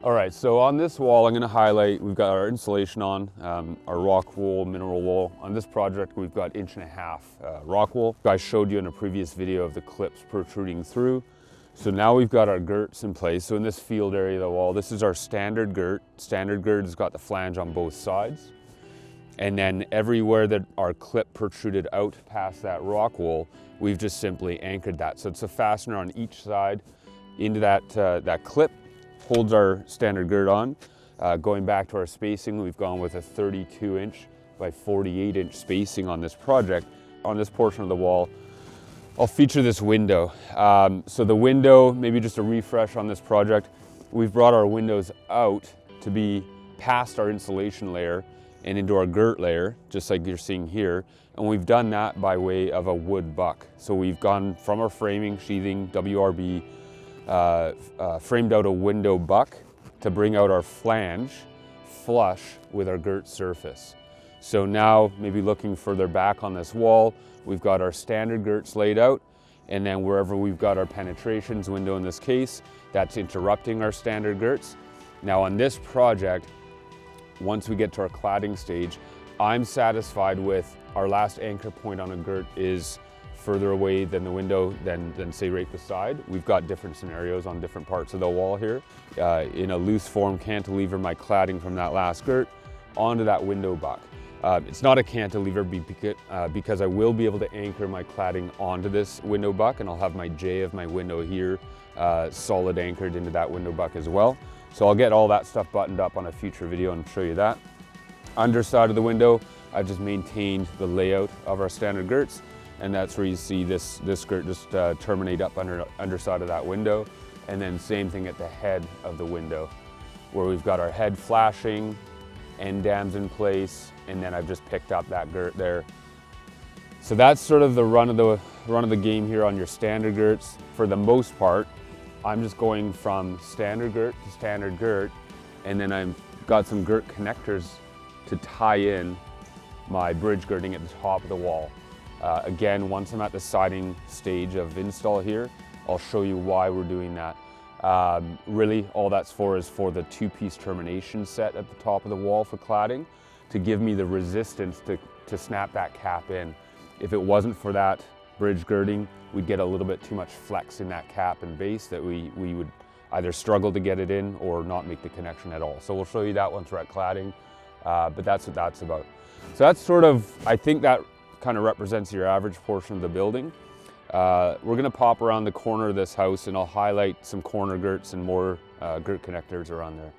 All right, so on this wall, I'm going to highlight, we've got our insulation on, our rock wool, mineral wool. On this project, we've got 1.5 inch rock wool. I showed you in a previous video of the clips protruding through. So now we've got our girts in place. So in this field area of the wall, this is our standard girt. Standard girt has got the flange on both sides. And then everywhere that our clip protruded out past that rock wool, we've just simply anchored that. So it's a fastener on each side into that clip, holds our standard girt on. Going back to our spacing, we've gone with a 32 inch by 48 inch spacing on this project. On this portion of the wall, I'll feature this window. So the window, maybe just a refresh on this project, we've brought our windows out to be past our insulation layer and into our girt layer, just like you're seeing here. And we've done that by way of a wood buck. So we've gone from our framing, sheathing, WRB, framed out a window buck to bring out our flange flush with our girt surface. So now, maybe looking further back on this wall, we've got our standard girts laid out, and then wherever we've got our penetrations, window in this case, that's interrupting our standard girts. Now on this project, once we get to our cladding stage, I'm satisfied with our last anchor point on a girt is further away than the window than say right beside. We've got different scenarios on different parts of the wall here. In a loose form, cantilever my cladding from that last girt onto that window buck. It's not a cantilever because I will be able to anchor my cladding onto this window buck, and I'll have my J of my window here solid anchored into that window buck as well. So I'll get all that stuff buttoned up on a future video and show you that. Underside of the window, I've just maintained the layout of our standard girts, and that's where you see this girt just terminate up underside of that window. And then same thing at the head of the window, where we've got our head flashing, end dams in place, and then I've just picked up that girt there. So that's sort of the run of the game here on your standard girts. For the most part, I'm just going from standard girt to standard girt, and then I've got some girt connectors to tie in my bridge girting at the top of the wall. Again, once I'm at the siding stage of install here, I'll show you why we're doing that. Really, all that's for is for the two-piece termination set at the top of the wall for cladding to give me the resistance to snap that cap in. If it wasn't for that bridge girding, we'd get a little bit too much flex in that cap and base that we would either struggle to get it in or not make the connection at all. So we'll show you that once we're at cladding, but that's what that's about. So that's sort of, I think that kind of represents your average portion of the building. We're gonna pop around the corner of this house and I'll highlight some corner girts and more girt connectors around there.